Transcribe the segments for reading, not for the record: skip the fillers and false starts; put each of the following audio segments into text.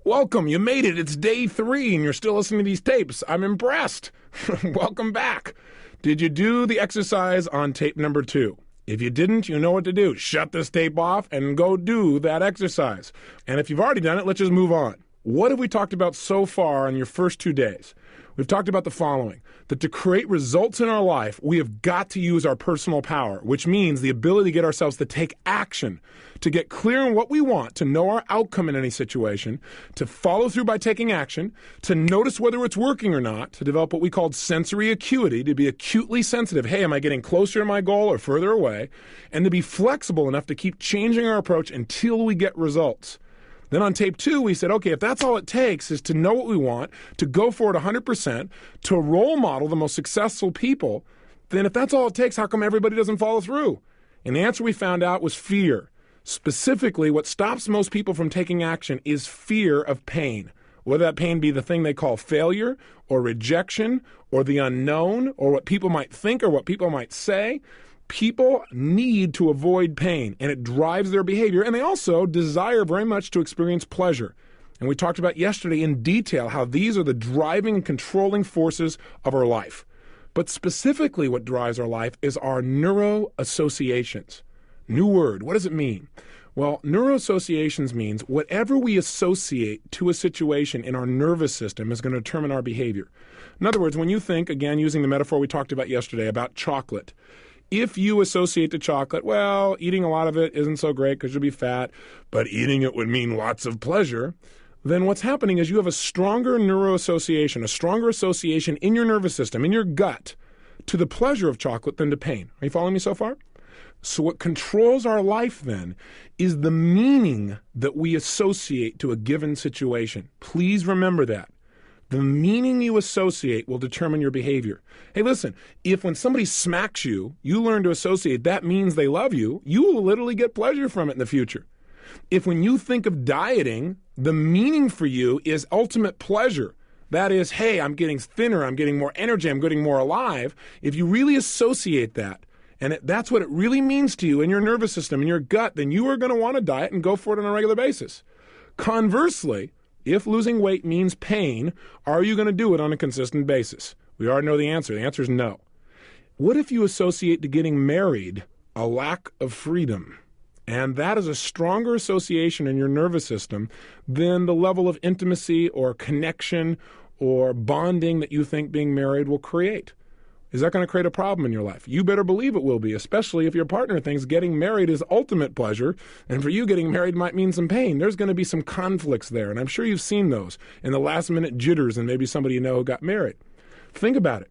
Welcome, you made it. It's day 3 and you're still listening to these tapes. I'm impressed. Welcome back. Did you do the exercise on tape number 2? If you didn't, you know what to do. Shut this tape off and go do that exercise. And if you've already done it, let's just move on. What have we talked about so far on your first 2 days? We've talked about the following, that to create results in our life, we have got to use our personal power, which means the ability to get ourselves to take action, to get clear on what we want, to know our outcome in any situation, to follow through by taking action, to notice whether it's working or not, to develop what we call sensory acuity, to be acutely sensitive. Hey, am I getting closer to my goal or further away? And to be flexible enough to keep changing our approach until we get results. Then on tape 2, we said, okay, if that's all it takes is to know what we want, to go for it 100%, to role model the most successful people, then if that's all it takes, how come everybody doesn't follow through? And the answer we found out was fear. Specifically, what stops most people from taking action is fear of pain. Whether that pain be the thing they call failure or rejection or the unknown or what people might think or what people might say. People need to avoid pain, and it drives their behavior, and they also desire very much to experience pleasure. And we talked about yesterday in detail how these are the driving and controlling forces of our life. But specifically what drives our life is our neuroassociations. New word, what does it mean? Well, neuroassociations means whatever we associate to a situation in our nervous system is going to determine our behavior. In other words, when you think, again, using the metaphor we talked about yesterday about chocolate, if you associate to chocolate, well, eating a lot of it isn't so great because you'll be fat, but eating it would mean lots of pleasure, then what's happening is you have a stronger neuroassociation, a stronger association in your nervous system, in your gut, to the pleasure of chocolate than to pain. Are you following me so far? So what controls our life then is the meaning that we associate to a given situation. Please remember that. The meaning you associate will determine your behavior. Hey, listen, if when somebody smacks you, you learn to associate that means they love you, you will literally get pleasure from it in the future. If when you think of dieting, the meaning for you is ultimate pleasure, that is, hey, I'm getting thinner, I'm getting more energy, I'm getting more alive, if you really associate that, and that's what it really means to you in your nervous system, in your gut, then you are going to want to diet and go for it on a regular basis. Conversely, if losing weight means pain, are you going to do it on a consistent basis? We already know the answer. The answer is no. What if you associate to getting married a lack of freedom? And that is a stronger association in your nervous system than the level of intimacy or connection or bonding that you think being married will create. Is that going to create a problem in your life? You better believe it will be, especially if your partner thinks getting married is ultimate pleasure, and for you getting married might mean some pain. There's going to be some conflicts there, and I'm sure you've seen those in the last-minute jitters and maybe somebody you know who got married. Think about it.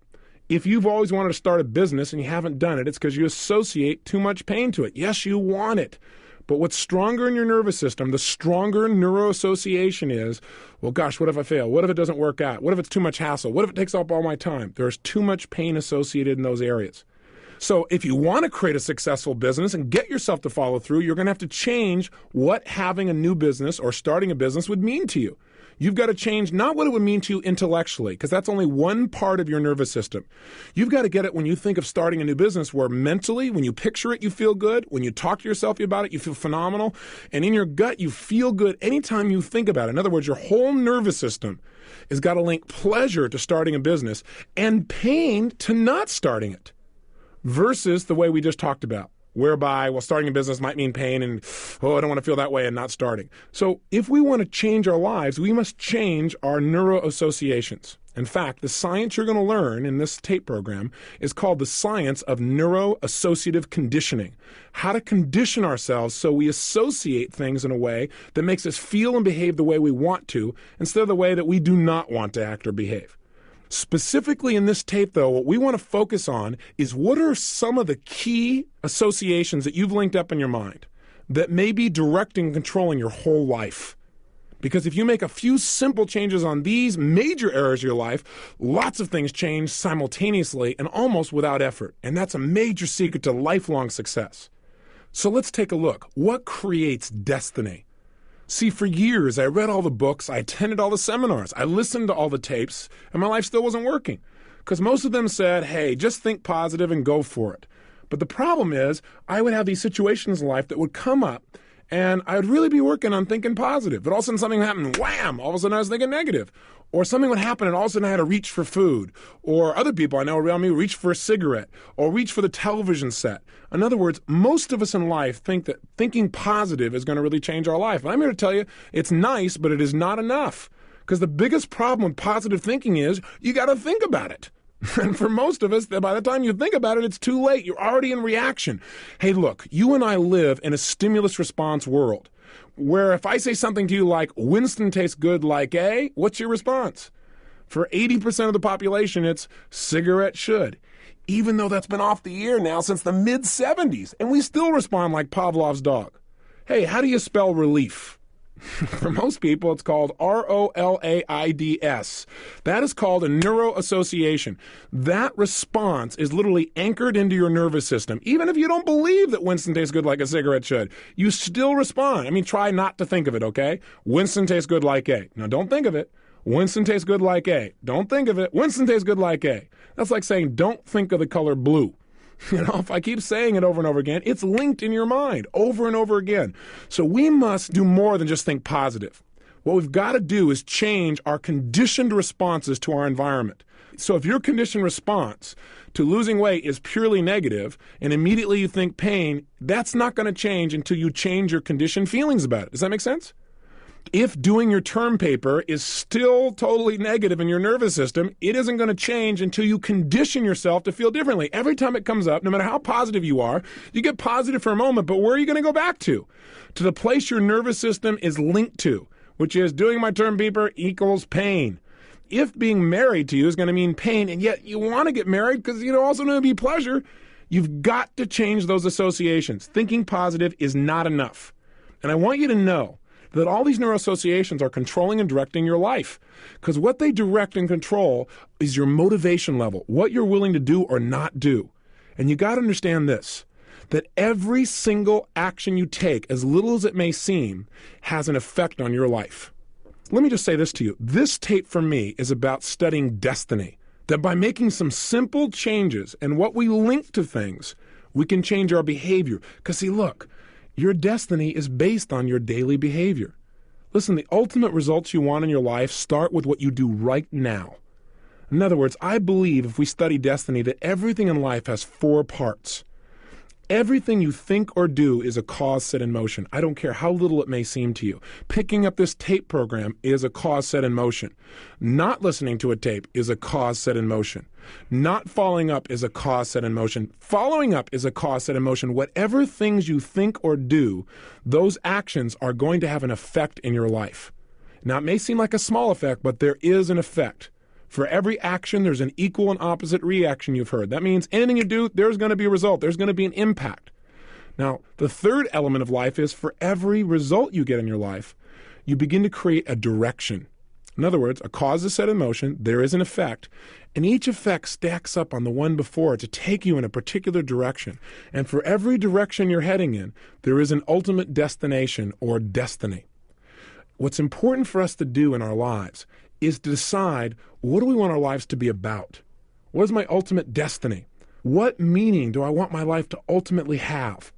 If you've always wanted to start a business and you haven't done it, it's because you associate too much pain to it. Yes, you want it. But what's stronger in your nervous system, the stronger neuroassociation is, well, gosh, what if I fail? What if it doesn't work out? What if it's too much hassle? What if it takes up all my time? There's too much pain associated in those areas. So if you want to create a successful business and get yourself to follow through, you're going to have to change what having a new business or starting a business would mean to you. You've got to change not what it would mean to you intellectually, because that's only one part of your nervous system. You've got to get it when you think of starting a new business where mentally, when you picture it, you feel good. When you talk to yourself about it, you feel phenomenal. And in your gut, you feel good anytime you think about it. In other words, your whole nervous system has got to link pleasure to starting a business and pain to not starting it, versus the way we just talked about, whereby, well, starting a business might mean pain and, oh, I don't want to feel that way and not starting. So if we want to change our lives, we must change our neuroassociations. In fact, the science you're going to learn in this tape program is called the science of neuroassociative conditioning. How to condition ourselves so we associate things in a way that makes us feel and behave the way we want to instead of the way that we do not want to act or behave. Specifically in this tape, though, what we want to focus on is what are some of the key associations that you've linked up in your mind that may be directing and controlling your whole life. Because if you make a few simple changes on these major areas of your life, lots of things change simultaneously and almost without effort. And that's a major secret to lifelong success. So let's take a look. What creates destiny? See, for years, I read all the books, I attended all the seminars, I listened to all the tapes, and my life still wasn't working. Because most of them said, hey, just think positive and go for it. But the problem is, I would have these situations in life that would come up, and I would really be working on thinking positive. But all of a sudden something happened, wham, all of a sudden I was thinking negative. Or something would happen and all of a sudden I had to reach for food. Or other people I know around me reach for a cigarette or reach for the television set. In other words, most of us in life think that thinking positive is going to really change our life. And I'm here to tell you, it's nice, but it is not enough. Because the biggest problem with positive thinking is you got to think about it. And for most of us, by the time you think about it, it's too late. You're already in reaction. Hey, look, you and I live in a stimulus response world where if I say something to you like, Winston tastes good like A, what's your response? For 80% of the population, it's cigarette should. Even though that's been off the air now since the mid-70s, and we still respond like Pavlov's dog. Hey, how do you spell relief? For most people, it's called ROLAIDS. That is called a neuroassociation. That response is literally anchored into your nervous system. Even if you don't believe that Winston tastes good like a cigarette should, you still respond. I mean, try not to think of it, okay? Winston tastes good like A. Now, don't think of it. Winston tastes good like A. Don't think of it. Winston tastes good like A. That's like saying, don't think of the color blue. You know, if I keep saying it over and over again, it's linked in your mind over and over again. So we must do more than just think positive. What we've got to do is change our conditioned responses to our environment. So if your conditioned response to losing weight is purely negative and immediately you think pain, that's not going to change until you change your conditioned feelings about it. Does that make sense? If doing your term paper is still totally negative in your nervous system, it isn't going to change until you condition yourself to feel differently. Every time it comes up, no matter how positive you are, you get positive for a moment, but where are you going to go back to? To the place your nervous system is linked to, which is doing my term paper equals pain. If being married to you is going to mean pain, and yet you want to get married because also going to be pleasure, you've got to change those associations. Thinking positive is not enough. And I want you to know that all these neuroassociations are controlling and directing your life. Because what they direct and control is your motivation level, what you're willing to do or not do. And you got to understand this, that every single action you take, as little as it may seem, has an effect on your life. Let me just say this to you. This tape for me is about studying destiny. That by making some simple changes and what we link to things, we can change our behavior. Because see, look, your destiny is based on your daily behavior. Listen, the ultimate results you want in your life start with what you do right now. In other words, I believe if we study destiny that everything in life has 4 parts. Everything you think or do is a cause set in motion. I don't care how little it may seem to you. Picking up this tape program is a cause set in motion. Not listening to a tape is a cause set in motion. Not following up is a cause set in motion. Following up is a cause set in motion. Whatever things you think or do, those actions are going to have an effect in your life. Now, it may seem like a small effect, but there is an effect. For every action, there's an equal and opposite reaction you've heard. That means anything you do, there's going to be a result. There's going to be an impact. Now, the third element of life is for every result you get in your life, you begin to create a direction. In other words, a cause is set in motion, there is an effect, and each effect stacks up on the one before to take you in a particular direction. And for every direction you're heading in, there is an ultimate destination or destiny. What's important for us to do in our lives is to decide, what do we want our lives to be about? What is my ultimate destiny? What meaning do I want my life to ultimately have?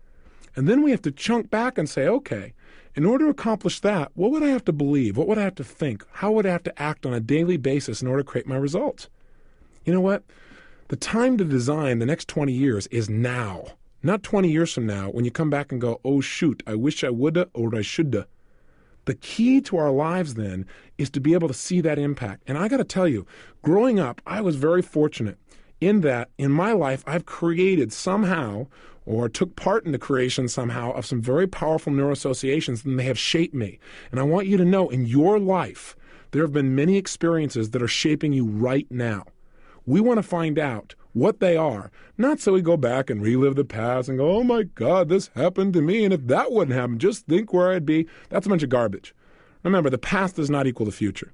And then we have to chunk back and say, okay, in order to accomplish that, what would I have to believe? What would I have to think? How would I have to act on a daily basis in order to create my results? You know what? The time to design the next 20 years is now. Not 20 years from now when you come back and go, oh shoot, I wish I woulda or I shoulda. The key to our lives then is to be able to see that impact. And I got to tell you, growing up, I was very fortunate in that in my life, I've created somehow or took part in the creation somehow of some very powerful neuroassociations, and they have shaped me. And I want you to know in your life, there have been many experiences that are shaping you right now. We want to find out what they are, not so we go back and relive the past and go, oh my God, this happened to me, and if that wouldn't happen, just think where I'd be. That's a bunch of garbage. Remember, the past does not equal the future.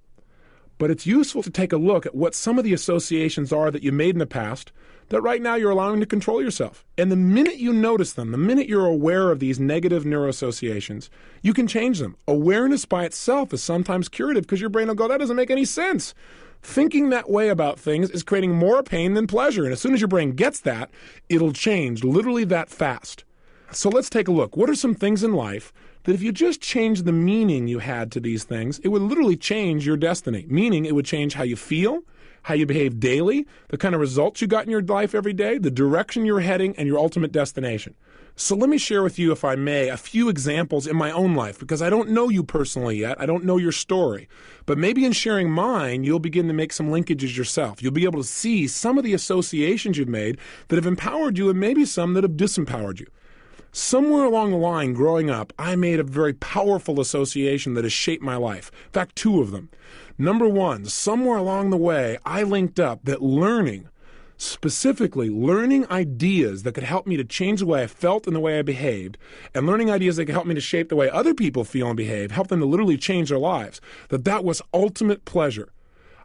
But it's useful to take a look at what some of the associations are that you made in the past that right now you're allowing to control yourself. And the minute you notice them, the minute you're aware of these negative neuroassociations, you can change them. Awareness by itself is sometimes curative because your brain will go, that doesn't make any sense. Thinking that way about things is creating more pain than pleasure. And as soon as your brain gets that, it'll change literally that fast. So let's take a look. What are some things in life that if you just change the meaning you had to these things, it would literally change your destiny? Meaning it would change how you feel, how you behave daily, the kind of results you got in your life every day, the direction you're heading, and your ultimate destination. So let me share with you, if I may, a few examples in my own life, because I don't know you personally yet. I don't know your story. But maybe in sharing mine, you'll begin to make some linkages yourself. You'll be able to see some of the associations you've made that have empowered you and maybe some that have disempowered you. Somewhere along the line, growing up, I made a very powerful association that has shaped my life. In fact, two of them. Number one, somewhere along the way, I linked up that learning, specifically learning ideas that could help me to change the way I felt and the way I behaved, and learning ideas that could help me to shape the way other people feel and behave, help them to literally change their lives, that was ultimate pleasure.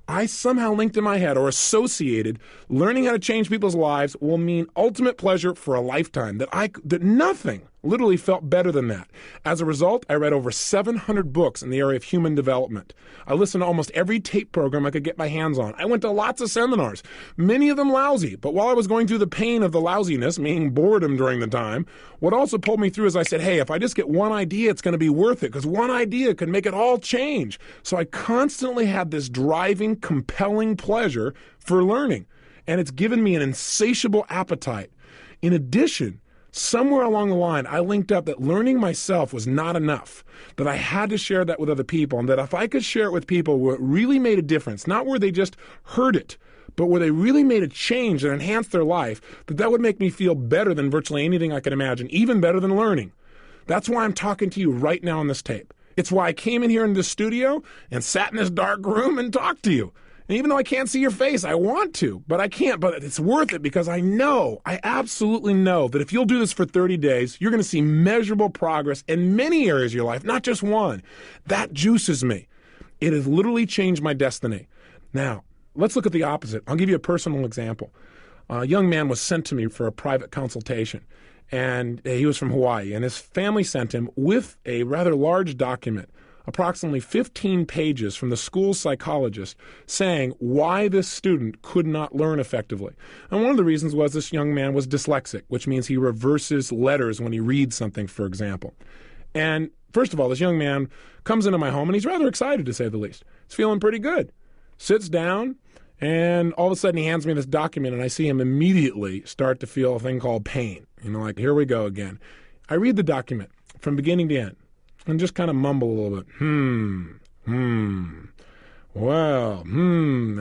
I somehow linked in my head or associated learning how to change people's lives will mean ultimate pleasure for a lifetime, that nothing literally felt better than that. As a result, I read over 700 books in the area of human development. I listened to almost every tape program I could get my hands on. I went to lots of seminars, many of them lousy. But while I was going through the pain of the lousiness, meaning boredom during the time, what also pulled me through is I said, hey, if I just get one idea, it's going to be worth it, because one idea could make it all change. So I constantly had this driving, compelling pleasure for learning, and it's given me an insatiable appetite. In addition, somewhere along the line, I linked up that learning myself was not enough, that I had to share that with other people, and that if I could share it with people where it really made a difference, not where they just heard it, but where they really made a change that enhanced their life, that would make me feel better than virtually anything I could imagine, even better than learning. That's why I'm talking to you right now on this tape. It's why I came in here in this studio and sat in this dark room and talked to you. And even though I can't see your face, I want to, but I can't. But it's worth it because I absolutely know that if you'll do this for 30 days, you're going to see measurable progress in many areas of your life, not just one. That juices me. It has literally changed my destiny. Now, let's look at the opposite. I'll give you a personal example. A young man was sent to me for a private consultation, and he was from Hawaii, and his family sent him with a rather large document, approximately 15 pages from the school psychologist saying why this student could not learn effectively. And one of the reasons was this young man was dyslexic, which means he reverses letters when he reads something, for example. And first of all, this young man comes into my home, and he's rather excited, to say the least. He's feeling pretty good. Sits down, and all of a sudden he hands me this document, and I see him immediately start to feel a thing called pain. Like, here we go again. I read the document from beginning to end, and just kind of mumble a little bit, and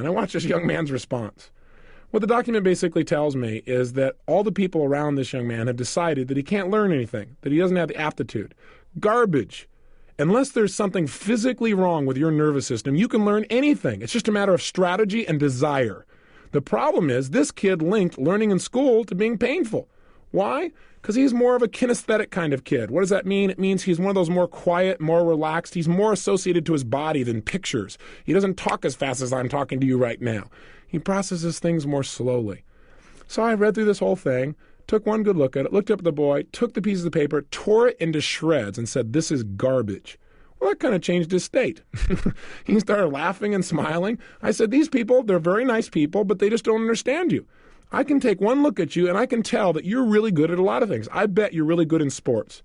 I watch this young man's response. What the document basically tells me is that all the people around this young man have decided that he can't learn anything, that he doesn't have the aptitude. Garbage. Unless there's something physically wrong with your nervous system, you can learn anything. It's just a matter of strategy and desire. The problem is this kid linked learning in school to being painful. Why? Because he's more of a kinesthetic kind of kid. What does that mean? It means he's one of those more quiet, more relaxed. He's more associated to his body than pictures. He doesn't talk as fast as I'm talking to you right now. He processes things more slowly. So I read through this whole thing, took one good look at it, looked up at the boy, took the pieces of paper, tore it into shreds, and said, this is garbage. Well, that kind of changed his state. He started laughing and smiling. I said, these people, they're very nice people, but they just don't understand you. I can take one look at you, and I can tell that you're really good at a lot of things. I bet you're really good in sports.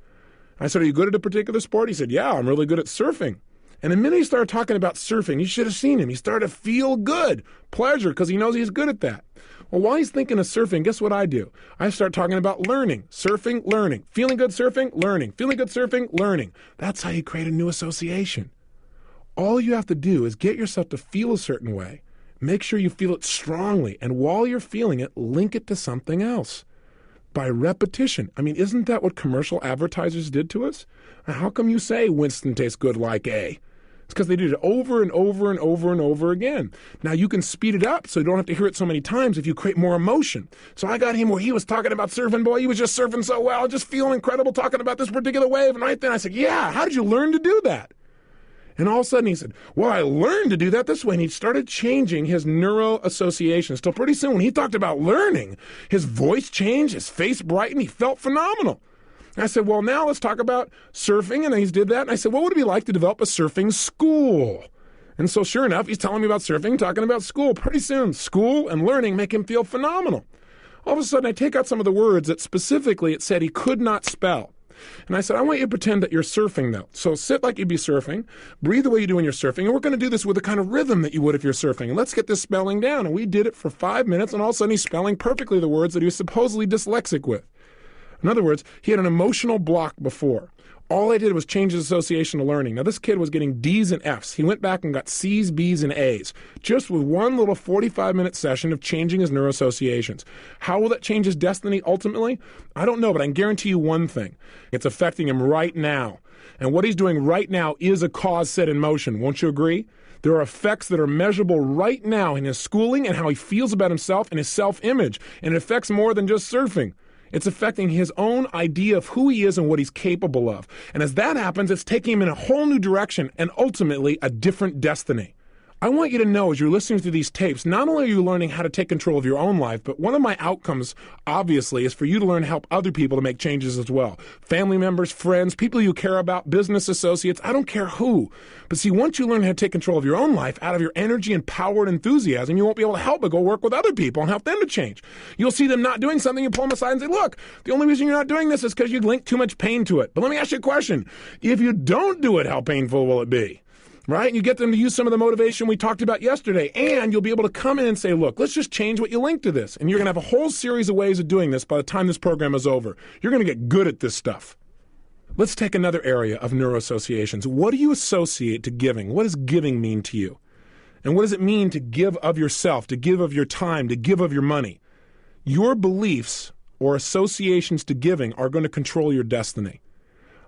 I said, are you good at a particular sport? He said, yeah, I'm really good at surfing. And the minute he started talking about surfing, you should have seen him. He started to feel good, pleasure, because he knows he's good at that. Well, while he's thinking of surfing, guess what I do? I start talking about learning, surfing, learning, feeling good surfing, learning, feeling good surfing, learning. That's how you create a new association. All you have to do is get yourself to feel a certain way. Make sure you feel it strongly, and while you're feeling it, link it to something else. By repetition. I mean, isn't that what commercial advertisers did to us? How come you say Winston tastes good like A? It's because they did it over and over and over and over again. Now, you can speed it up so you don't have to hear it so many times if you create more emotion. So I got him where he was talking about surfing. Boy, he was just surfing so well, just feeling incredible talking about this particular wave. And right then I said, yeah, how did you learn to do that? And all of a sudden he said, well, I learned to do that this way. And he started changing his neuro associations. Till pretty soon when he talked about learning, his voice changed, his face brightened, he felt phenomenal. And I said, well, now let's talk about surfing. And he did that. And I said, what would it be like to develop a surfing school? And so sure enough, he's telling me about surfing, talking about school. Pretty soon, school and learning make him feel phenomenal. All of a sudden, I take out some of the words that specifically it said he could not spell. And I said, I want you to pretend that you're surfing, though. So sit like you'd be surfing, breathe the way you do when you're surfing, and we're going to do this with the kind of rhythm that you would if you're surfing. And let's get this spelling down. And we did it for 5 minutes, and all of a sudden he's spelling perfectly the words that he was supposedly dyslexic with. In other words, he had an emotional block before. All I did was change his association to learning. Now, this kid was getting D's and F's. He went back and got C's, B's, and A's, just with one little 45-minute session of changing his neuroassociations. How will that change his destiny ultimately? I don't know, but I can guarantee you one thing. It's affecting him right now. And what he's doing right now is a cause set in motion. Won't you agree? There are effects that are measurable right now in his schooling and how he feels about himself and his self-image. And it affects more than just surfing. It's affecting his own idea of who he is and what he's capable of. And as that happens, it's taking him in a whole new direction and ultimately a different destiny. I want you to know as you're listening to these tapes, not only are you learning how to take control of your own life, but one of my outcomes, obviously, is for you to learn to help other people to make changes as well. Family members, friends, people you care about, business associates, I don't care who. But see, once you learn how to take control of your own life out of your energy and power and enthusiasm, you won't be able to help but go work with other people and help them to change. You'll see them not doing something, you pull them aside and say, look, the only reason you're not doing this is because you link too much pain to it. But let me ask you a question. If you don't do it, how painful will it be? Right? And you get them to use some of the motivation we talked about yesterday, and you'll be able to come in and say, look, let's just change what you link to this. And you're going to have a whole series of ways of doing this by the time this program is over. You're going to get good at this stuff. Let's take another area of neuroassociations. What do you associate to giving? What does giving mean to you? And what does it mean to give of yourself, to give of your time, to give of your money? Your beliefs or associations to giving are going to control your destiny.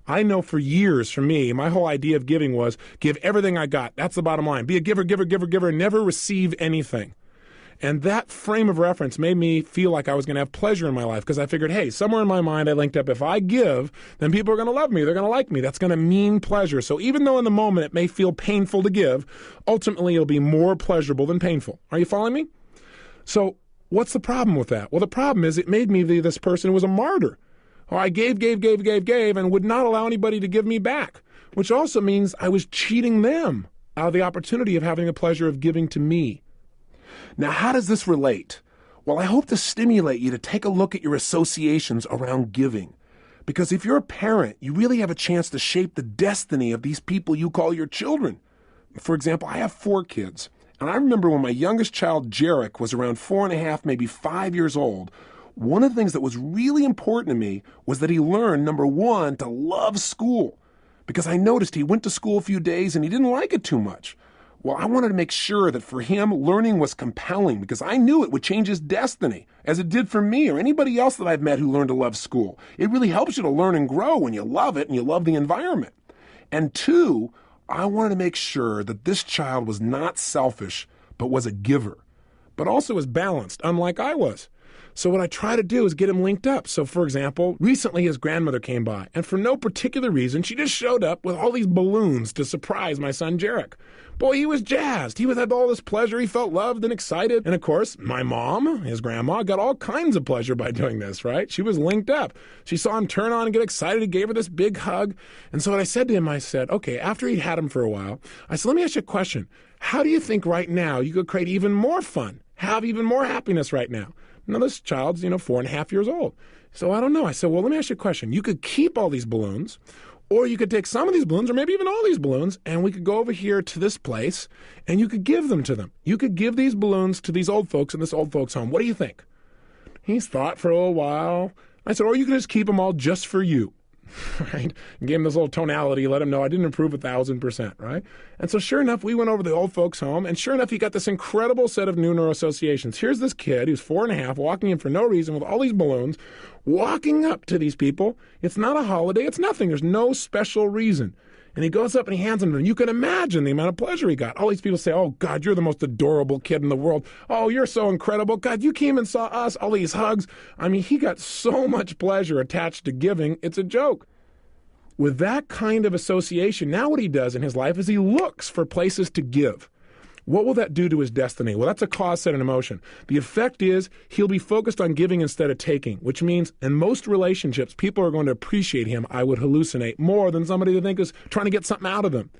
I know for years, for me, my whole idea of giving was give everything I got. That's the bottom line. Be a giver, giver, giver, giver, never receive anything. And that frame of reference made me feel like I was going to have pleasure in my life because I figured, hey, somewhere in my mind I linked up, if I give, then people are going to love me. They're going to like me. That's going to mean pleasure. So even though in the moment it may feel painful to give, ultimately it'll be more pleasurable than painful. Are you following me? So what's the problem with that? Well, the problem is it made me this person who was a martyr. Or I gave, and would not allow anybody to give me back, which also means I was cheating them out of the opportunity of having the pleasure of giving to me. Now, how does this relate? Well, I hope to stimulate you to take a look at your associations around giving. Because if you're a parent, you really have a chance to shape the destiny of these people you call your children. For example, I have 4 kids, and I remember when my youngest child, Jarek, was around 4.5, maybe 5 years old, one of the things that was really important to me was that he learned, number one, to love school. Because I noticed he went to school a few days and he didn't like it too much. Well, I wanted to make sure that for him, learning was compelling because I knew it would change his destiny, as it did for me or anybody else that I've met who learned to love school. It really helps you to learn and grow when you love it and you love the environment. And 2, I wanted to make sure that this child was not selfish, but was a giver, but also was balanced, unlike I was. So what I try to do is get him linked up. So, for example, recently his grandmother came by, and for no particular reason, she just showed up with all these balloons to surprise my son, Jarek. Boy, he was jazzed. He had all this pleasure. He felt loved and excited. And, of course, my mom, his grandma, got all kinds of pleasure by doing this, right? She was linked up. She saw him turn on and get excited. He gave her this big hug. And so what I said to him, I said, okay, after he'd had him for a while, I said, let me ask you a question. How do you think right now you could create even more fun, have even more happiness right now? Now, this child's, 4.5 years old. So I don't know. I said, well, let me ask you a question. You could keep all these balloons, or you could take some of these balloons, or maybe even all these balloons, and we could go over here to this place, and you could give them to them. You could give these balloons to these old folks in this old folks' home. What do you think? He's thought for a little while. I said, or you could just keep them all just for you. Right? And gave him this little tonality, let him know I didn't approve 1,000%, right? And so sure enough, we went over to the old folks' home, and sure enough, he got this incredible set of new neuroassociations. Here's this kid who's 4.5, walking in for no reason with all these balloons, walking up to these people. It's not a holiday, it's nothing. There's no special reason. And he goes up and he hands them to them. You can imagine the amount of pleasure he got. All these people say, oh, God, you're the most adorable kid in the world. Oh, you're so incredible. God, you came and saw us, all these hugs. I mean, he got so much pleasure attached to giving. It's a joke. With that kind of association, now what he does in his life is he looks for places to give. What will that do to his destiny? Well, that's a cause, set, and emotion. The effect is he'll be focused on giving instead of taking, which means in most relationships, people are going to appreciate him, I would hallucinate, more than somebody they think is trying to get something out of them.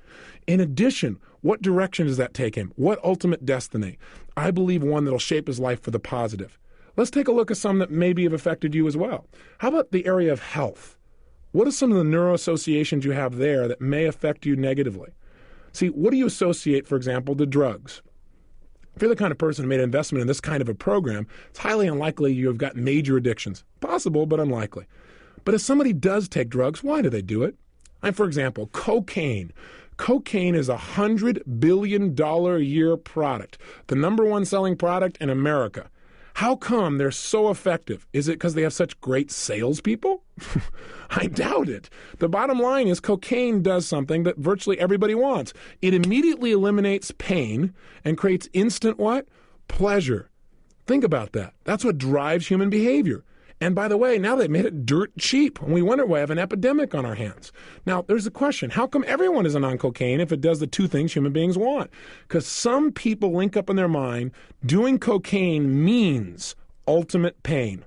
In addition, what direction does that take him? What ultimate destiny? I believe one that'll shape his life for the positive. Let's take a look at some that maybe have affected you as well. How about the area of health? What are some of the neuroassociations you have there that may affect you negatively? See, what do you associate, for example, to drugs? If you're the kind of person who made an investment in this kind of a program, it's highly unlikely you have got major addictions. Possible, but unlikely. But if somebody does take drugs, why do they do it? For example, cocaine. Cocaine is a $100 billion a year product, the number one selling product in America. How come they're so effective? Is it because they have such great salespeople? I doubt it. The bottom line is cocaine does something that virtually everybody wants. It immediately eliminates pain and creates instant what? Pleasure. Think about that. That's what drives human behavior. And by the way, now they've made it dirt cheap, and we wonder why we have an epidemic on our hands. Now, there's a question. How come everyone isn't on cocaine if it does the two things human beings want? Because some people link up in their mind, doing cocaine means ultimate pain.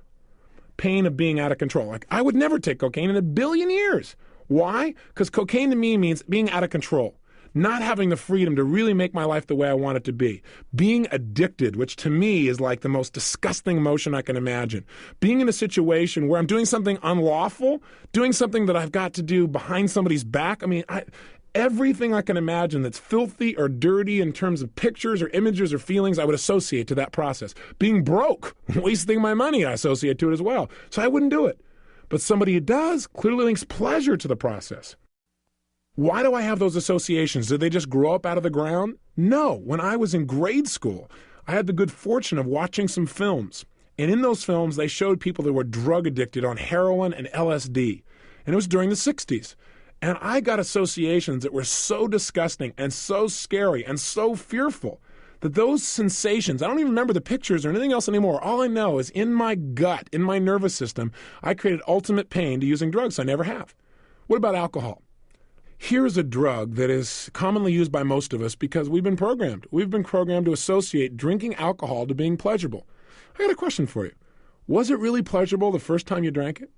Pain of being out of control. Like, I would never take cocaine in a billion years. Why? Because cocaine to me means being out of control. Not having the freedom to really make my life the way I want it to be. Being addicted, which to me is like the most disgusting emotion I can imagine. Being in a situation where I'm doing something unlawful, doing something that I've got to do behind somebody's back. Everything I can imagine that's filthy or dirty in terms of pictures or images or feelings, I would associate to that process. Being broke, wasting my money, I associate to it as well. So I wouldn't do it. But somebody who does clearly links pleasure to the process. Why do I have those associations? Did they just grow up out of the ground? No. When I was in grade school, I had the good fortune of watching some films. And in those films, they showed people that were drug addicted on heroin and LSD. And it was during the 60s. And I got associations that were so disgusting and so scary and so fearful that those sensations, I don't even remember the pictures or anything else anymore. All I know is in my gut, in my nervous system, I created ultimate pain to using drugs I never have. What about alcohol? Here's a drug that is commonly used by most of us because we've been programmed. We've been programmed to associate drinking alcohol to being pleasurable. I got a question for you. Was it really pleasurable the first time you drank it?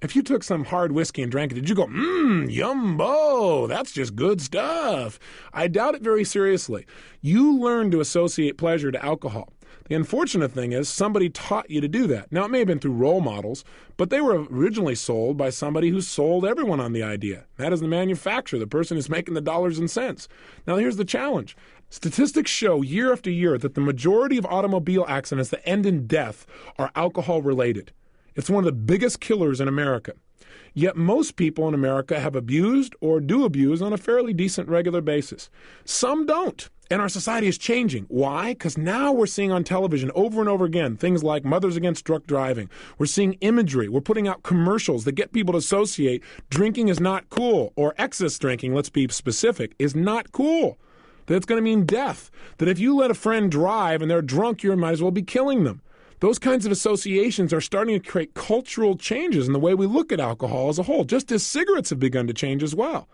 If you took some hard whiskey and drank it, did you go, yumbo, that's just good stuff? I doubt it very seriously. You learn to associate pleasure to alcohol. The unfortunate thing is somebody taught you to do that. Now, it may have been through role models, but they were originally sold by somebody who sold everyone on the idea. That is the manufacturer, the person who's making the dollars and cents. Now, here's the challenge. Statistics show year after year that the majority of automobile accidents that end in death are alcohol-related. It's one of the biggest killers in America. Yet most people in America have abused or do abuse on a fairly decent regular basis. Some don't. And our society is changing. Why? Because now we're seeing on television over and over again things like Mothers Against Drunk Driving. We're seeing imagery. We're putting out commercials that get people to associate drinking is not cool, or excess drinking, let's be specific, is not cool. That it's going to mean death. That if you let a friend drive and they're drunk, you might as well be killing them. Those kinds of associations are starting to create cultural changes in the way we look at alcohol as a whole, just as cigarettes have begun to change as well.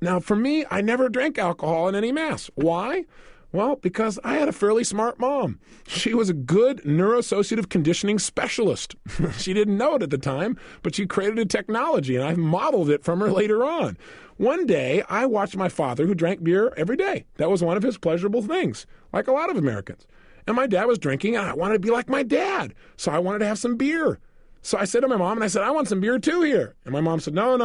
Now, for me, I never drank alcohol in any mass. Why? Well, because I had a fairly smart mom. She was a good neuroassociative conditioning specialist. She didn't know it at the time, but she created a technology, and I modeled it from her later on. One day, I watched my father, who drank beer every day. That was one of his pleasurable things, like a lot of Americans. And my dad was drinking, and I wanted to be like my dad, so I wanted to have some beer. So I said to my mom, and I said, I want some beer too here. And my mom said, no,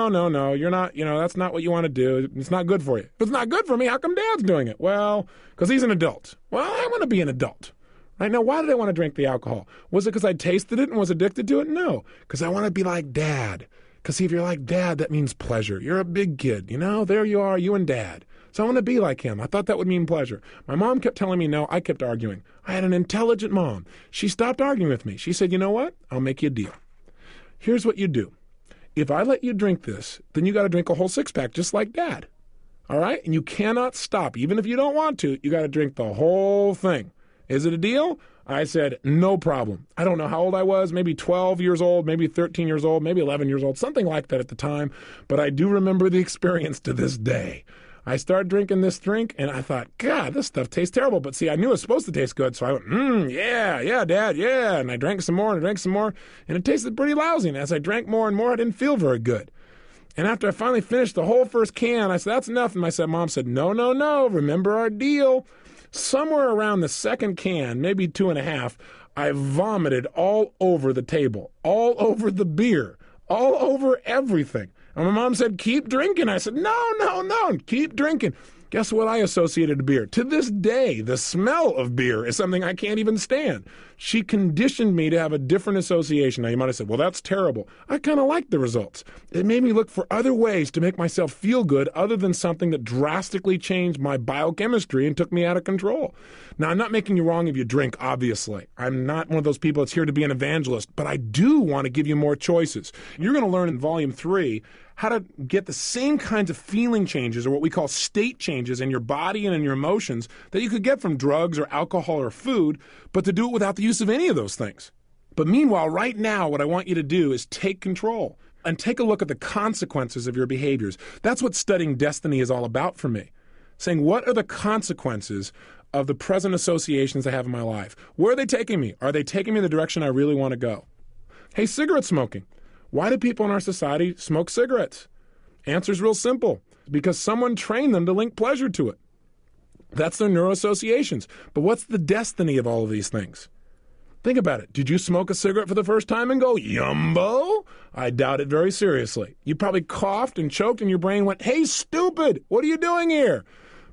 you're not, that's not what you want to do. It's not good for you. If it's not good for me, how come Dad's doing it? Well, because he's an adult. Well, I want to be an adult. Right now, why did I want to drink the alcohol? Was it because I tasted it and was addicted to it? No, because I want to be like Dad. Because see, if you're like Dad, that means pleasure. You're a big kid, there you are, you and Dad. So I want to be like him. I thought that would mean pleasure. My mom kept telling me no. I kept arguing. I had an intelligent mom. She stopped arguing with me. She said, you know what? I'll make you a deal. Here's what you do. If I let you drink this, then you got to drink a whole six-pack just like Dad. All right? And you cannot stop. Even if you don't want to, you got to drink the whole thing. Is it a deal? I said, no problem. I don't know how old I was, maybe 12 years old, maybe 13 years old, maybe 11 years old, something like that at the time. But I do remember the experience to this day. I started drinking this drink, and I thought, God, this stuff tastes terrible. But see, I knew it was supposed to taste good, so I went, yeah, Dad, yeah. And I drank some more, and it tasted pretty lousy. And as I drank more and more, I didn't feel very good. And after I finally finished the whole first can, I said, that's enough. And Mom said, no, remember our deal. Somewhere around the second can, maybe 2.5, I vomited all over the table, all over the beer, all over everything. And my mom said, keep drinking. I said, no, keep drinking. Guess what I associated to beer? To this day, the smell of beer is something I can't even stand. She conditioned me to have a different association. Now, you might have said, well, that's terrible. I kind of liked the results. It made me look for other ways to make myself feel good other than something that drastically changed my biochemistry and took me out of control. Now, I'm not making you wrong if you drink, obviously. I'm not one of those people that's here to be an evangelist, but I do want to give you more choices. You're going to learn in Volume 3 how to get the same kinds of feeling changes, or what we call state changes, in your body and in your emotions that you could get from drugs or alcohol or food, but to do it without the use of any of those things. But meanwhile, right now, what I want you to do is take control and take a look at the consequences of your behaviors. That's what studying destiny is all about for me. Saying, what are the consequences of the present associations I have in my life? Where are they taking me? Are they taking me in the direction I really want to go? Hey, cigarette smoking. Why do people in our society smoke cigarettes? Answer's real simple. Because someone trained them to link pleasure to it. That's their neuroassociations. But what's the destiny of all of these things? Think about it. Did you smoke a cigarette for the first time and go, yumbo? I doubt it very seriously. You probably coughed and choked and your brain went, hey, stupid, what are you doing here?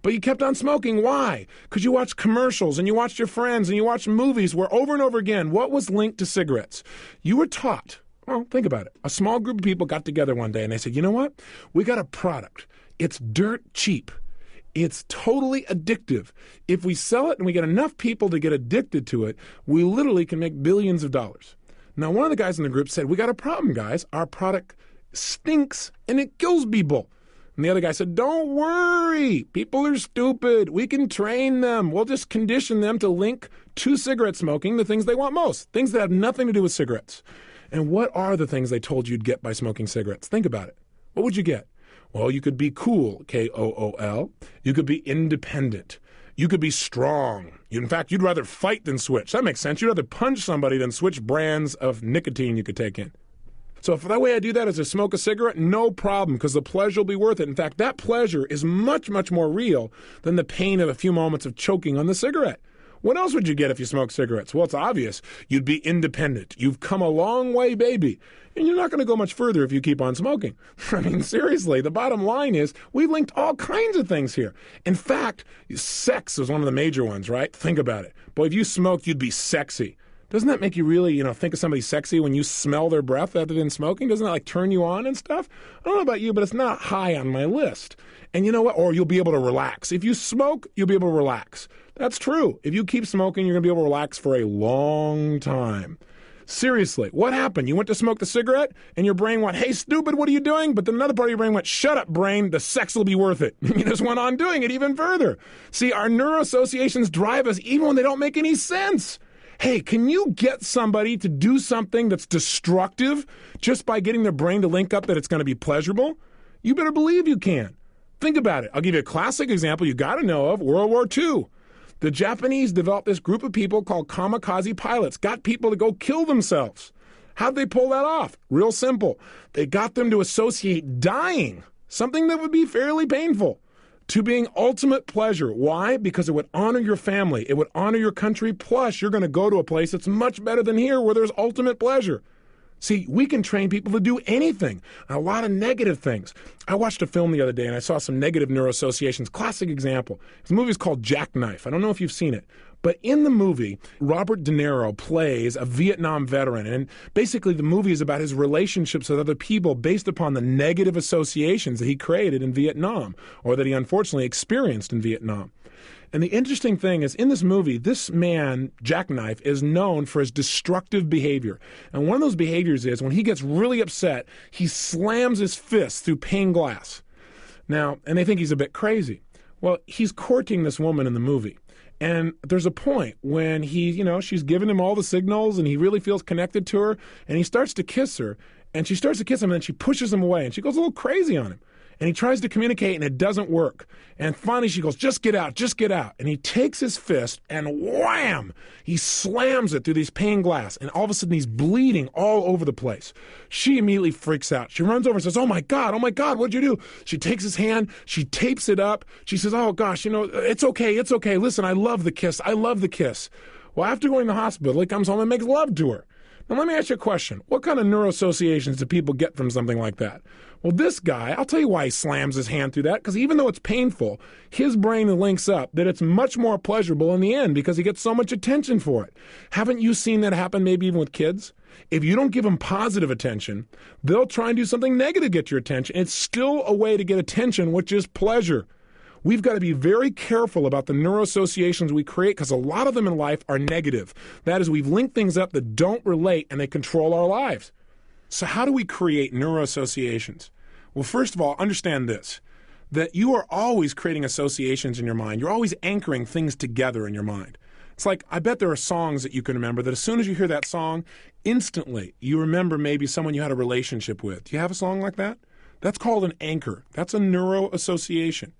But you kept on smoking. Why? Because you watched commercials and you watched your friends and you watched movies where over and over again, what was linked to cigarettes? You were taught. Well, think about it. A small group of people got together one day and they said, you know what? We got a product. It's dirt cheap. It's totally addictive. If we sell it and we get enough people to get addicted to it, we literally can make billions of dollars. Now, one of the guys in the group said, we got a problem, guys. Our product stinks and it kills people. And the other guy said, don't worry. People are stupid. We can train them. We'll just condition them to link to cigarette smoking the things they want most, things that have nothing to do with cigarettes. And what are the things they told you you'd get by smoking cigarettes? Think about it. What would you get? Well, you could be cool, K-O-O-L. You could be independent. You could be strong. In fact, you'd rather fight than switch. That makes sense. You'd rather punch somebody than switch brands of nicotine you could take in. So if the way I do that is to smoke a cigarette, no problem, because the pleasure will be worth it. In fact, that pleasure is much, much more real than the pain of a few moments of choking on the cigarette. What else would you get if you smoked cigarettes? Well, it's obvious. You'd be independent. You've come a long way, baby. And you're not going to go much further if you keep on smoking. I mean, seriously, the bottom line is we linked all kinds of things here. In fact, sex is one of the major ones, right? Think about it. Boy, if you smoked, you'd be sexy. Doesn't that make you really, think of somebody sexy when you smell their breath other than smoking? Doesn't that turn you on and stuff? I don't know about you, but it's not high on my list. And you know what? Or you'll be able to relax. If you smoke, you'll be able to relax. That's true. If you keep smoking, you're going to be able to relax for a long time. Seriously, what happened? You went to smoke the cigarette, and your brain went, hey, stupid, what are you doing? But then another part of your brain went, shut up, brain, the sex will be worth it. You just went on doing it even further. See, our neuroassociations drive us even when they don't make any sense. Hey, can you get somebody to do something that's destructive just by getting their brain to link up that it's going to be pleasurable? You better believe you can. Think about it. I'll give you a classic example you got to know of, World War II. The Japanese developed this group of people called kamikaze pilots, got people to go kill themselves. How'd they pull that off? Real simple. They got them to associate dying, something that would be fairly painful, to being ultimate pleasure. Why? Because it would honor your family. It would honor your country. Plus, you're going to go to a place that's much better than here where there's ultimate pleasure. See, we can train people to do anything, a lot of negative things. I watched a film the other day and I saw some negative neuroassociations. Classic example. The movie is called Jackknife. I don't know if you've seen it. But in the movie, Robert De Niro plays a Vietnam veteran. And basically the movie is about his relationships with other people based upon the negative associations that he created in Vietnam, or that he unfortunately experienced in Vietnam. And the interesting thing is, in this movie, this man, Jackknife, is known for his destructive behavior. And one of those behaviors is, when he gets really upset, he slams his fist through pane glass. Now, and they think he's a bit crazy. Well, he's courting this woman in the movie. And there's a point when she's giving him all the signals and he really feels connected to her, and he starts to kiss her, and she starts to kiss him, and then she pushes him away, and she goes a little crazy on him. And he tries to communicate, and it doesn't work. And finally she goes, just get out, just get out. And he takes his fist and wham! He slams it through these pane glass, and all of a sudden he's bleeding all over the place. She immediately freaks out. She runs over and says, oh my God, what'd you do? She takes his hand, she tapes it up. She says, oh gosh, it's okay. Listen, I love the kiss. Well, after going to the hospital, he comes home and makes love to her. Now, let me ask you a question. What kind of neuroassociations do people get from something like that? Well, this guy, I'll tell you why he slams his hand through that, because even though it's painful, his brain links up that it's much more pleasurable in the end because he gets so much attention for it. Haven't you seen that happen maybe even with kids? If you don't give them positive attention, they'll try and do something negative to get your attention. It's still a way to get attention, which is pleasure. We've got to be very careful about the neuroassociations we create because a lot of them in life are negative. That is, we've linked things up that don't relate and they control our lives. So how do we create neuroassociations? Well, first of all, understand this, that you are always creating associations in your mind. You're always anchoring things together in your mind. It's like, I bet there are songs that you can remember that as soon as you hear that song, instantly you remember maybe someone you had a relationship with. Do you have a song like that? That's called an anchor. That's a neuroassociation.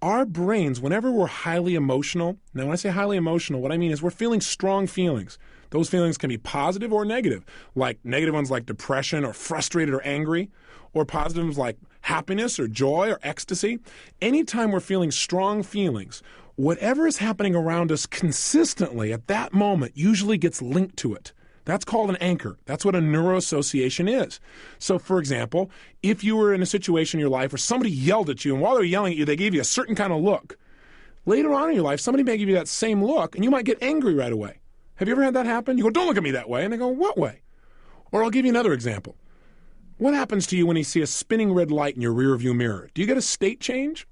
Our brains, whenever we're highly emotional, now when I say highly emotional, what I mean is we're feeling strong feelings. Those feelings can be positive or negative, like negative ones like depression or frustrated or angry, or positive ones like happiness or joy or ecstasy. Anytime we're feeling strong feelings, whatever is happening around us consistently at that moment usually gets linked to it. That's called an anchor. That's what a neuroassociation is. So, for example, if you were in a situation in your life where somebody yelled at you, and while they were yelling at you, they gave you a certain kind of look, later on in your life, somebody may give you that same look, and you might get angry right away. Have you ever had that happen? You go, don't look at me that way. And they go, what way? Or I'll give you another example. What happens to you when you see a spinning red light in your rearview mirror? Do you get a state change?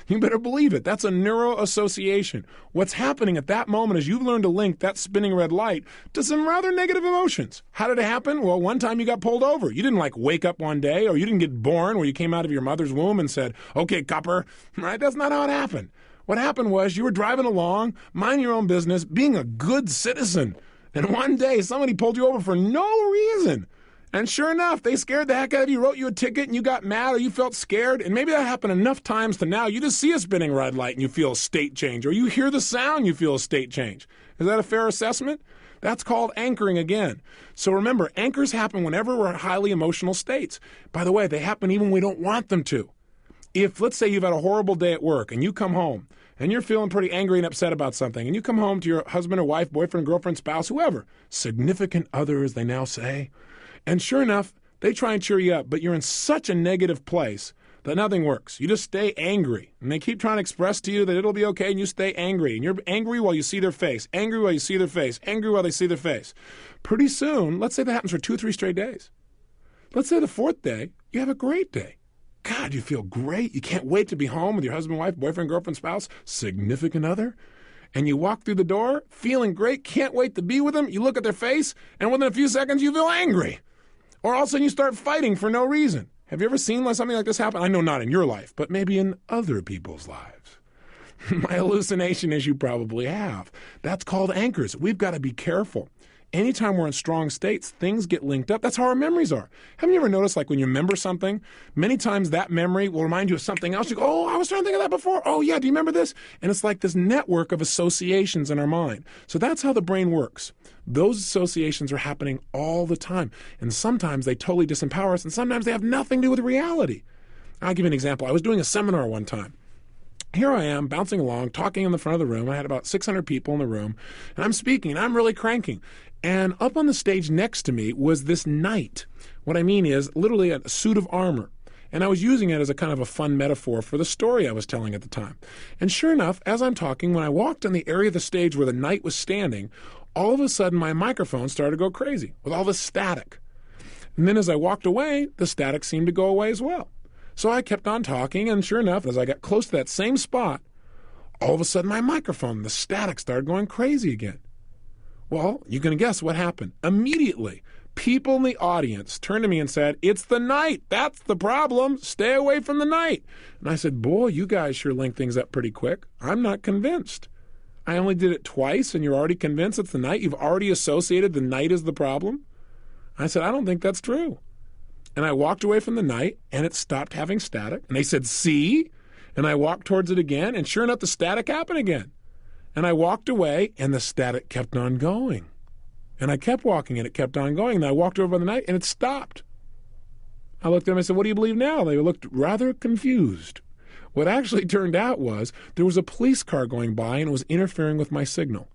You better believe it. That's a neuroassociation. What's happening at that moment is you've learned to link that spinning red light to some rather negative emotions. How did it happen? Well, one time you got pulled over. You didn't wake up one day, or you didn't get born where you came out of your mother's womb and said, okay, copper. Right? That's not how it happened. What happened was you were driving along, minding your own business, being a good citizen. And one day somebody pulled you over for no reason. And sure enough, they scared the heck out of you, wrote you a ticket, and you got mad or you felt scared. And maybe that happened enough times to now you just see a spinning red light and you feel a state change. Or you hear the sound, you feel a state change. Is that a fair assessment? That's called anchoring again. So remember, anchors happen whenever we're in highly emotional states. By the way, they happen even when we don't want them to. If, let's say, you've had a horrible day at work and you come home and you're feeling pretty angry and upset about something, and you come home to your husband or wife, boyfriend, girlfriend, spouse, whoever, significant other, as they now say, and sure enough, they try and cheer you up, but you're in such a negative place that nothing works. You just stay angry, and they keep trying to express to you that it'll be okay, and you stay angry, and you're angry while you see their face, angry while you see their face, angry while they see their face. Pretty soon, let's say that happens for 2 or 3 straight days. Let's say the 4th day, you have a great day. God, you feel great. You can't wait to be home with your husband, wife, boyfriend, girlfriend, spouse, significant other. And you walk through the door, feeling great, can't wait to be with them. You look at their face, and within a few seconds, you feel angry. Or all of a sudden, you start fighting for no reason. Have you ever seen something like this happen? I know not in your life, but maybe in other people's lives. My hallucination is you probably have. That's called anchors. We've got to be careful. Anytime we're in strong states, things get linked up. That's how our memories are. Haven't you ever noticed, when you remember something, many times that memory will remind you of something else. You go, oh, I was trying to think of that before. Oh, yeah, do you remember this? And it's like this network of associations in our mind. So that's how the brain works. Those associations are happening all the time. And sometimes they totally disempower us, and sometimes they have nothing to do with reality. I'll give you an example. I was doing a seminar one time. Here I am, bouncing along, talking in the front of the room. I had about 600 people in the room, and I'm speaking, and I'm really cranking. And up on the stage next to me was this knight. What I mean is literally a suit of armor. And I was using it as a kind of a fun metaphor for the story I was telling at the time. And sure enough, as I'm talking, when I walked on the area of the stage where the knight was standing, all of a sudden my microphone started to go crazy with all this static. And then as I walked away, the static seemed to go away as well. So I kept on talking, and sure enough, as I got close to that same spot, all of a sudden my microphone, the static started going crazy again. Well, you can guess what happened. Immediately, people in the audience turned to me and said, it's the knight. That's the problem. Stay away from the knight. And I said, boy, you guys sure link things up pretty quick. I'm not convinced. I only did it twice and you're already convinced it's the night? You've already associated the night as the problem? I said, I don't think that's true. And I walked away from the night and it stopped having static. And they said, see? And I walked towards it again and sure enough, the static happened again. And I walked away and the static kept on going. And I kept walking and it kept on going. And I walked over the night and it stopped. I looked at them and I said, what do you believe now? They looked rather confused. What actually turned out was there was a police car going by and it was interfering with my signal.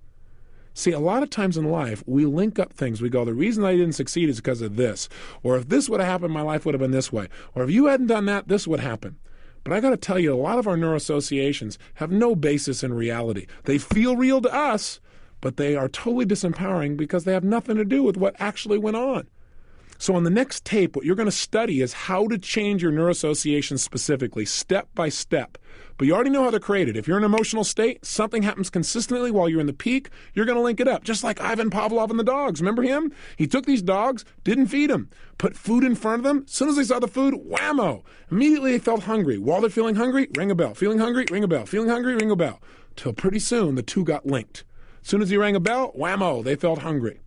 See, a lot of times in life, we link up things. We go, the reason I didn't succeed is because of this. Or if this would have happened, my life would have been this way. Or if you hadn't done that, this would happen. But I got to tell you, a lot of our neuroassociations have no basis in reality. They feel real to us, but they are totally disempowering because they have nothing to do with what actually went on. So on the next tape, what you're going to study is how to change your neuroassociations specifically, step by step. But you already know how they're created. If you're in an emotional state, something happens consistently while you're in the peak, you're going to link it up. Just like Ivan Pavlov and the dogs. Remember him? He took these dogs, didn't feed them, put food in front of them. As soon as they saw the food, whammo! Immediately they felt hungry. While they're feeling hungry, ring a bell. Feeling hungry, ring a bell. Feeling hungry, ring a bell. Till pretty soon, the two got linked. As soon as he rang a bell, whammo, they felt hungry.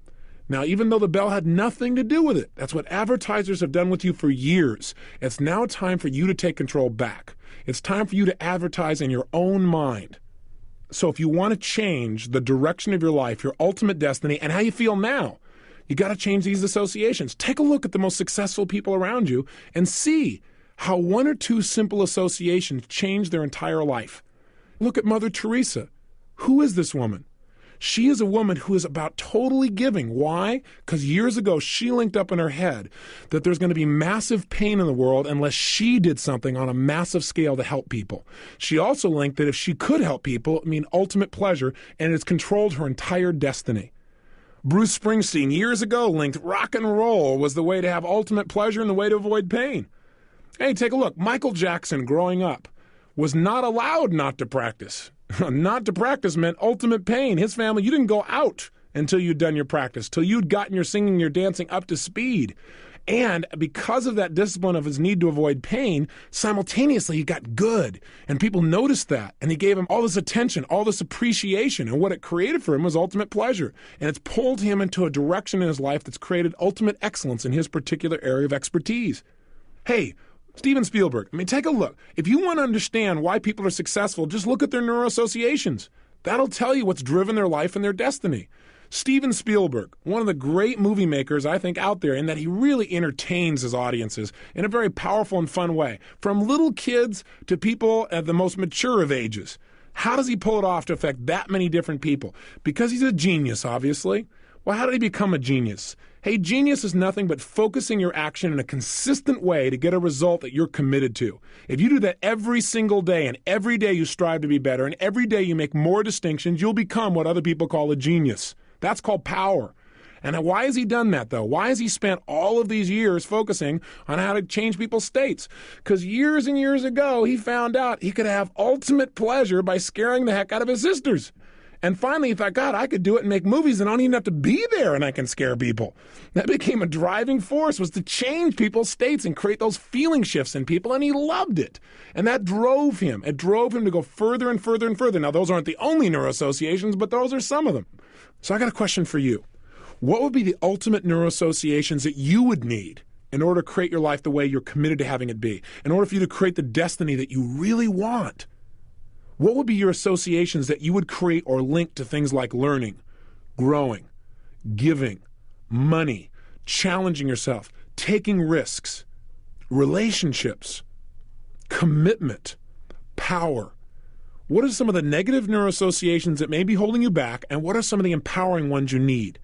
Now, even though the bell had nothing to do with it, that's what advertisers have done with you for years. It's now time for you to take control back. It's time for you to advertise in your own mind. So if you want to change the direction of your life, your ultimate destiny, and how you feel now, you got to change these associations. Take a look at the most successful people around you and see how one or two simple associations change their entire life. Look at Mother Teresa. Who is this woman? She is a woman who is about totally giving. Why? Because years ago, she linked up in her head that there's going to be massive pain in the world unless she did something on a massive scale to help people. She also linked that if she could help people, it mean ultimate pleasure, and it's controlled her entire destiny. Bruce Springsteen, years ago, linked rock and roll was the way to have ultimate pleasure and the way to avoid pain. Hey, take a look. Michael Jackson, growing up, was not allowed not to practice. Not to practice meant ultimate pain. His family, you didn't go out until you'd done your practice, till you'd gotten your singing, your dancing up to speed. And because of that discipline of his need to avoid pain, simultaneously he got good. And people noticed that. And he gave him all this attention, all this appreciation. And what it created for him was ultimate pleasure. And it's pulled him into a direction in his life that's created ultimate excellence in his particular area of expertise. Hey, Steven Spielberg, take a look. If you want to understand why people are successful, just look at their neuroassociations. That'll tell you what's driven their life and their destiny. Steven Spielberg, one of the great movie makers, I think, out there, in that he really entertains his audiences in a very powerful and fun way, from little kids to people at the most mature of ages. How does he pull it off to affect that many different people? Because he's a genius, obviously. Well, how did he become a genius? Hey, genius is nothing but focusing your action in a consistent way to get a result that you're committed to. If you do that every single day, and every day you strive to be better, and every day you make more distinctions, you'll become what other people call a genius. That's called power. And why has he done that, though? Why has he spent all of these years focusing on how to change people's states? Because years and years ago, he found out he could have ultimate pleasure by scaring the heck out of his sisters. And finally, he thought, God, I could do it and make movies and I don't even have to be there and I can scare people. That became a driving force, was to change people's states and create those feeling shifts in people, and he loved it. And that drove him. It drove him to go further and further and further. Now, those aren't the only neuroassociations, but those are some of them. So I got a question for you. What would be the ultimate neuroassociations that you would need in order to create your life the way you're committed to having it be, in order for you to create the destiny that you really want? What would be your associations that you would create or link to things like learning, growing, giving, money, challenging yourself, taking risks, relationships, commitment, power? What are some of the negative neuroassociations that may be holding you back, and what are some of the empowering ones you need?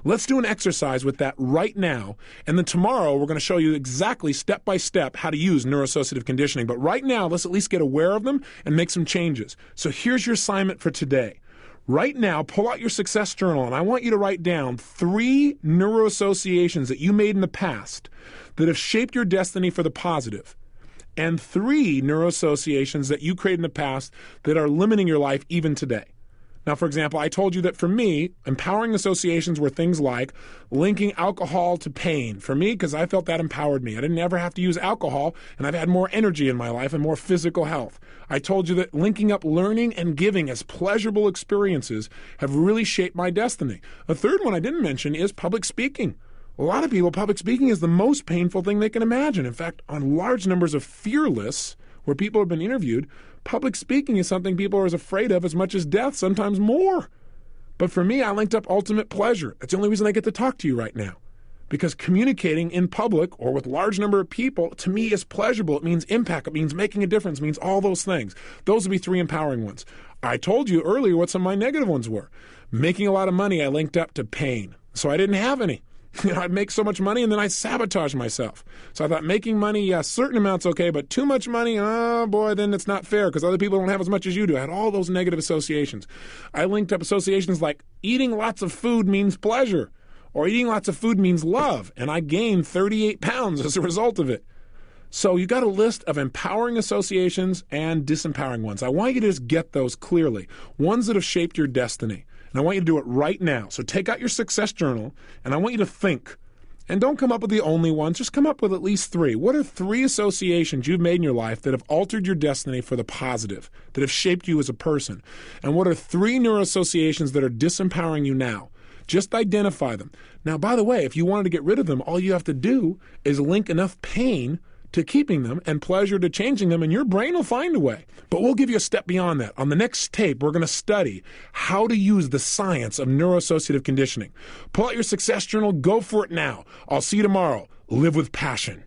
Let's do an exercise with that right now, and then tomorrow we're going to show you exactly step by step how to use neuroassociative conditioning. But right now, let's at least get aware of them and make some changes. So here's your assignment for today. Right now, pull out your success journal, and I want you to write down 3 neuroassociations that you made in the past that have shaped your destiny for the positive, and 3 neuroassociations that you created in the past that are limiting your life even today. Now, for example, I told you that for me, empowering associations were things like linking alcohol to pain. For me, because I felt that empowered me. I didn't ever have to use alcohol, and I've had more energy in my life and more physical health. I told you that linking up learning and giving as pleasurable experiences have really shaped my destiny. A third one I didn't mention is public speaking. A lot of people, public speaking is the most painful thing they can imagine. In fact, on large numbers of fear lists, where people have been interviewed, public speaking is something people are as afraid of as much as death, sometimes more. But for me, I linked up ultimate pleasure. That's the only reason I get to talk to you right now. Because communicating in public or with a large number of people, to me, is pleasurable. It means impact. It means making a difference. It means all those things. Those would be 3 empowering ones. I told you earlier what some of my negative ones were. Making a lot of money, I linked up to pain. So I didn't have any. I'd make so much money and then I'd sabotage myself. So I thought making money, yeah, certain amounts okay, but too much money, oh boy, then it's not fair because other people don't have as much as you do. I had all those negative associations. I linked up associations like eating lots of food means pleasure, or eating lots of food means love, and I gained 38 pounds as a result of it. So you got a list of empowering associations and disempowering ones. I want you to just get those clearly, ones that have shaped your destiny. And I want you to do it right now. So take out your success journal, and I want you to think. And don't come up with the only ones. Just come up with at least 3. What are 3 associations you've made in your life that have altered your destiny for the positive, that have shaped you as a person? And what are 3 neuroassociations that are disempowering you now? Just identify them. Now, by the way, if you wanted to get rid of them, all you have to do is link enough pain to keeping them and pleasure to changing them, and your brain will find a way. But we'll give you a step beyond that. On the next tape, we're going to study how to use the science of neuroassociative conditioning. Pull out your success journal. Go for it now. I'll see you tomorrow. Live with passion.